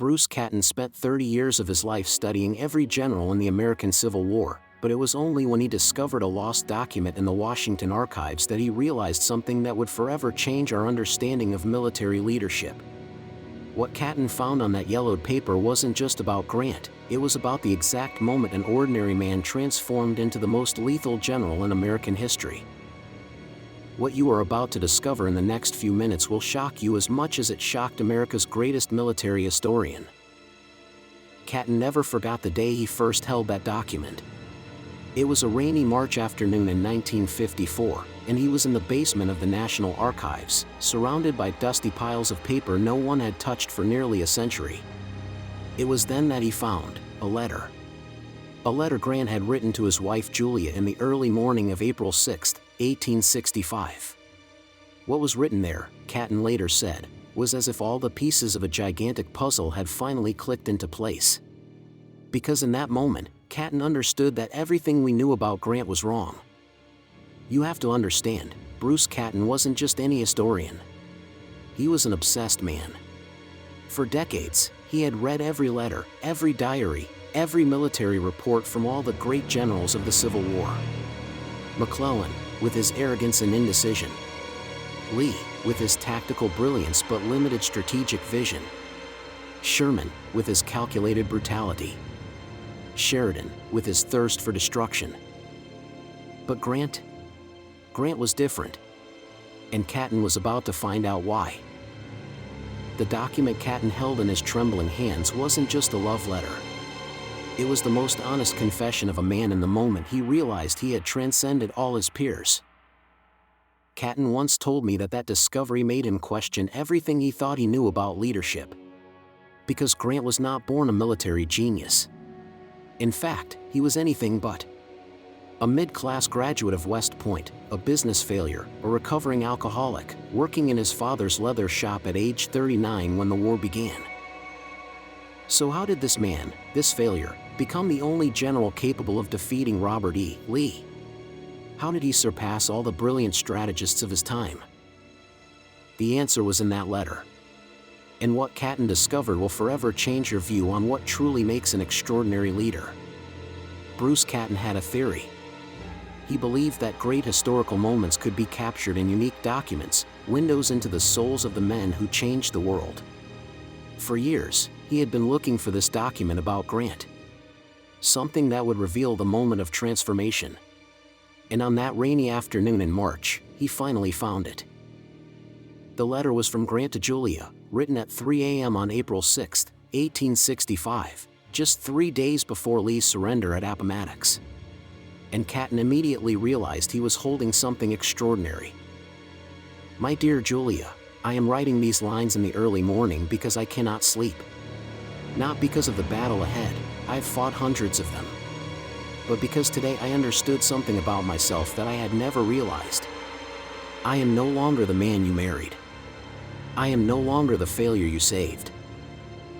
Bruce Catton spent 30 years of his life studying every general in the American Civil War, but it was only when he discovered a lost document in the Washington archives that he realized something that would forever change our understanding of military leadership. What Catton found on that yellowed paper wasn't just about Grant, it was about the exact moment an ordinary man transformed into the most lethal general in American history. What you are about to discover in the next few minutes will shock you as much as it shocked America's greatest military historian. Catton never forgot the day he first held that document. It was a rainy March afternoon in 1954, and he was in the basement of the National Archives, surrounded by dusty piles of paper no one had touched for nearly a century. It was then that he found a letter. A letter Grant had written to his wife Julia in the early morning of April 6, 1865. What was written there, Catton later said, was as if all the pieces of a gigantic puzzle had finally clicked into place. Because in that moment, Catton understood that everything we knew about Grant was wrong. You have to understand, Bruce Catton wasn't just any historian. He was an obsessed man. For decades, he had read every letter, every diary, every military report from all the great generals of the Civil War. McClellan, with his arrogance and indecision. Lee, with his tactical brilliance but limited strategic vision. Sherman, with his calculated brutality. Sheridan, with his thirst for destruction. But Grant was different. And Catton was about to find out why. The document Catton held in his trembling hands wasn't just a love letter. It was the most honest confession of a man in the moment he realized he had transcended all his peers. Catton once told me that discovery made him question everything he thought he knew about leadership. Because Grant was not born a military genius. In fact, he was anything but. A mid-class graduate of West Point, a business failure, a recovering alcoholic, working in his father's leather shop at age 39 when the war began. So how did this man, this failure, become the only general capable of defeating Robert E. Lee? How did he surpass all the brilliant strategists of his time? The answer was in that letter. And what Catton discovered will forever change your view on what truly makes an extraordinary leader. Bruce Catton had a theory. He believed that great historical moments could be captured in unique documents, windows into the souls of the men who changed the world. For years, he had been looking for this document about Grant. Something that would reveal the moment of transformation. And on that rainy afternoon in March, he finally found it. The letter was from Grant to Julia, written at 3 a.m. on April 6, 1865, just 3 days before Lee's surrender at Appomattox. And Catton immediately realized he was holding something extraordinary. My dear Julia, I am writing these lines in the early morning because I cannot sleep. Not because of the battle ahead, I've fought hundreds of them. But because today I understood something about myself that I had never realized. I am no longer the man you married. I am no longer the failure you saved.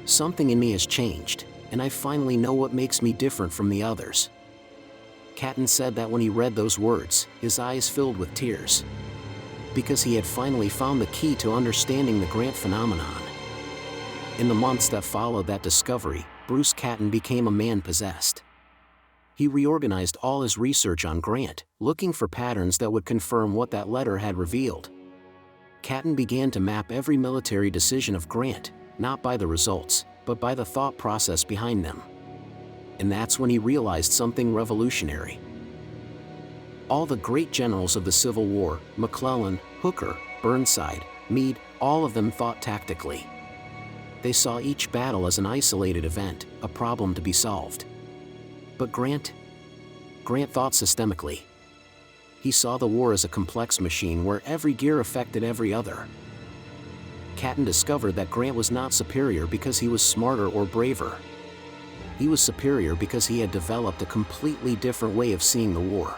Something in me has changed, and I finally know what makes me different from the others. Catton said that when he read those words, his eyes filled with tears. Because he had finally found the key to understanding the Grant phenomenon. In the months that followed that discovery, Bruce Catton became a man possessed. He reorganized all his research on Grant, looking for patterns that would confirm what that letter had revealed. Catton began to map every military decision of Grant, not by the results, but by the thought process behind them. And that's when he realized something revolutionary. All the great generals of the Civil War, McClellan, Hooker, Burnside, Meade, all of them thought tactically. They saw each battle as an isolated event, a problem to be solved. But Grant thought systemically. He saw the war as a complex machine where every gear affected every other. Catton discovered that Grant was not superior because he was smarter or braver. He was superior because he had developed a completely different way of seeing the war.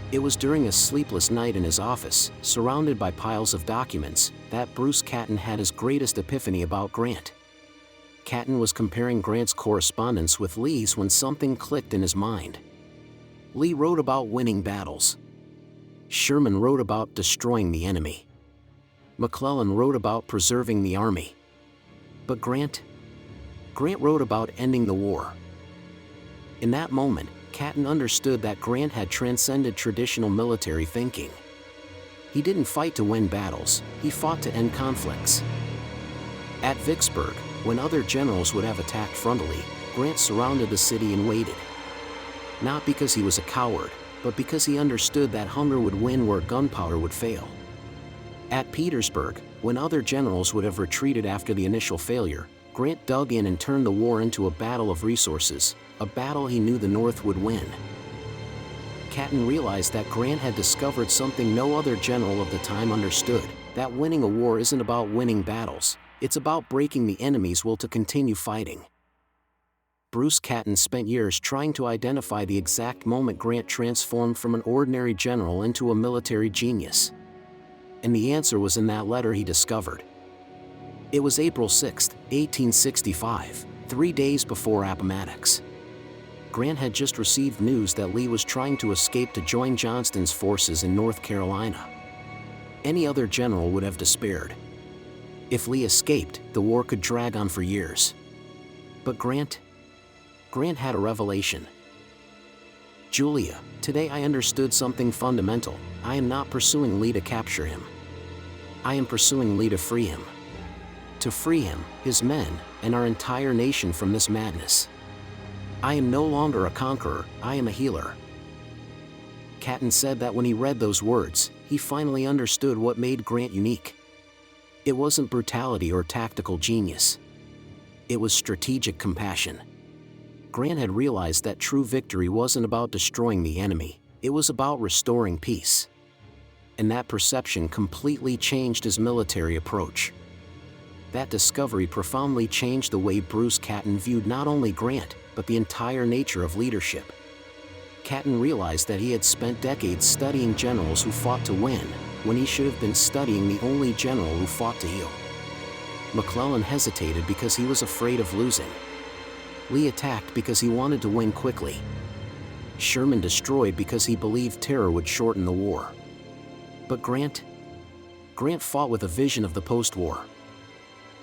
It was during a sleepless night in his office, surrounded by piles of documents, that Bruce Catton had his greatest epiphany about Grant. Catton was comparing Grant's correspondence with Lee's when something clicked in his mind. Lee wrote about winning battles. Sherman wrote about destroying the enemy. McClellan wrote about preserving the army. But Grant Grant wrote about ending the war. In that moment, Catton understood that Grant had transcended traditional military thinking. He didn't fight to win battles, he fought to end conflicts. At Vicksburg, when other generals would have attacked frontally, Grant surrounded the city and waited. Not because he was a coward, but because he understood that hunger would win where gunpowder would fail. At Petersburg, when other generals would have retreated after the initial failure, Grant dug in and turned the war into a battle of resources, a battle he knew the North would win. Catton realized that Grant had discovered something no other general of the time understood, that winning a war isn't about winning battles, it's about breaking the enemy's will to continue fighting. Bruce Catton spent years trying to identify the exact moment Grant transformed from an ordinary general into a military genius. And the answer was in that letter he discovered. It was April 6, 1865, 3 days before Appomattox. Grant had just received news that Lee was trying to escape to join Johnston's forces in North Carolina. Any other general would have despaired. If Lee escaped, the war could drag on for years. But Grant had a revelation. Julia, today I understood something fundamental. I am not pursuing Lee to capture him. I am pursuing Lee to free him. To free him, his men, and our entire nation from this madness. I am no longer a conqueror, I am a healer. Catton said that when he read those words, he finally understood what made Grant unique. It wasn't brutality or tactical genius. It was strategic compassion. Grant had realized that true victory wasn't about destroying the enemy, it was about restoring peace. And that perception completely changed his military approach. That discovery profoundly changed the way Bruce Catton viewed not only Grant, but the entire nature of leadership. Catton realized that he had spent decades studying generals who fought to win, when he should have been studying the only general who fought to heal. McClellan hesitated because he was afraid of losing. Lee attacked because he wanted to win quickly. Sherman destroyed because he believed terror would shorten the war. But Grant fought with a vision of the post-war.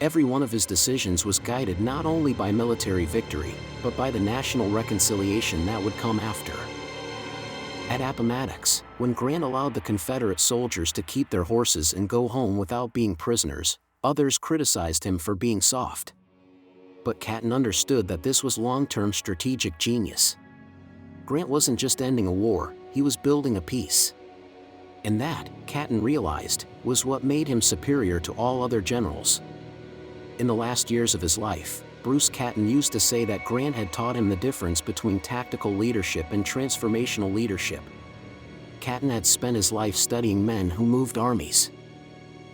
Every one of his decisions was guided not only by military victory, but by the national reconciliation that would come after. At Appomattox, when Grant allowed the Confederate soldiers to keep their horses and go home without being prisoners, others criticized him for being soft. But Catton understood that this was long-term strategic genius. Grant wasn't just ending a war, he was building a peace. And that, Catton realized, was what made him superior to all other generals. In the last years of his life, Bruce Catton used to say that Grant had taught him the difference between tactical leadership and transformational leadership. Catton had spent his life studying men who moved armies.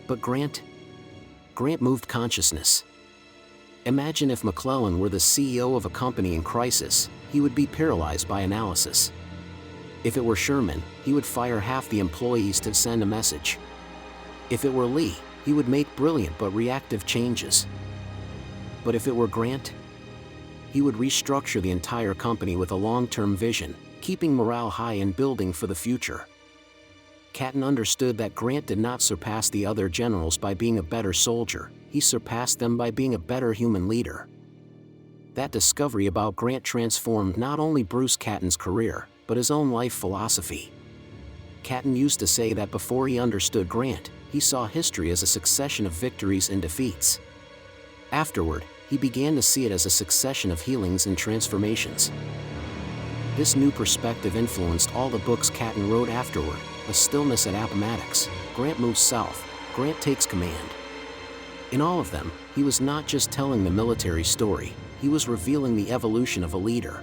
But Grant moved consciousness. Imagine if McClellan were the CEO of a company in crisis, he would be paralyzed by analysis. If it were Sherman, he would fire half the employees to send a message. If it were Lee, he would make brilliant but reactive changes. But if it were Grant, he would restructure the entire company with a long-term vision, keeping morale high and building for the future. Catton understood that Grant did not surpass the other generals by being a better soldier, he surpassed them by being a better human leader. That discovery about Grant transformed not only Bruce Catton's career, but his own life philosophy. Catton used to say that before he understood Grant, he saw history as a succession of victories and defeats. Afterward, he began to see it as a succession of healings and transformations. This new perspective influenced all the books Catton wrote afterward: A Stillness at Appomattox, Grant Moves South, Grant Takes Command. In all of them, he was not just telling the military story, he was revealing the evolution of a leader.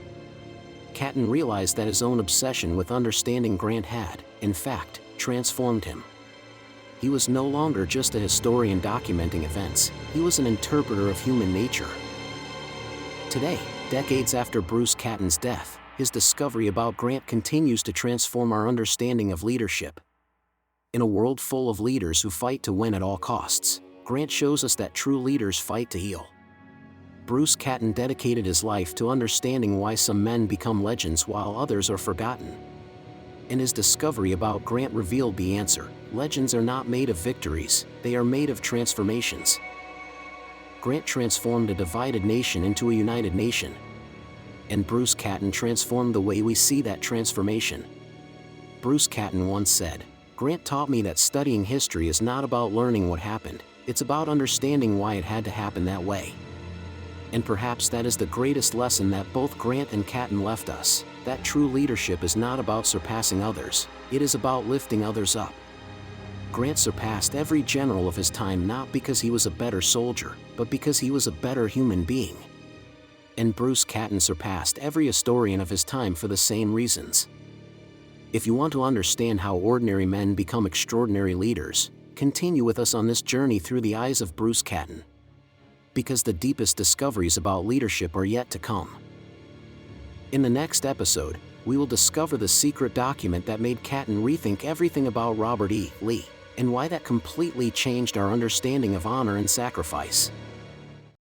Catton realized that his own obsession with understanding Grant had, in fact, transformed him. He was no longer just a historian documenting events, he was an interpreter of human nature. Today, decades after Bruce Catton's death, his discovery about Grant continues to transform our understanding of leadership. In a world full of leaders who fight to win at all costs, Grant shows us that true leaders fight to heal. Bruce Catton dedicated his life to understanding why some men become legends while others are forgotten. And his discovery about Grant revealed the answer: legends are not made of victories, they are made of transformations. Grant transformed a divided nation into a united nation. And Bruce Catton transformed the way we see that transformation. Bruce Catton once said, "Grant taught me that studying history is not about learning what happened, it's about understanding why it had to happen that way." And perhaps that is the greatest lesson that both Grant and Catton left us, that true leadership is not about surpassing others, it is about lifting others up. Grant surpassed every general of his time not because he was a better soldier, but because he was a better human being. And Bruce Catton surpassed every historian of his time for the same reasons. If you want to understand how ordinary men become extraordinary leaders, continue with us on this journey through the eyes of Bruce Catton. Because the deepest discoveries about leadership are yet to come. In the next episode, we will discover the secret document that made Catton rethink everything about Robert E. Lee, and why that completely changed our understanding of honor and sacrifice.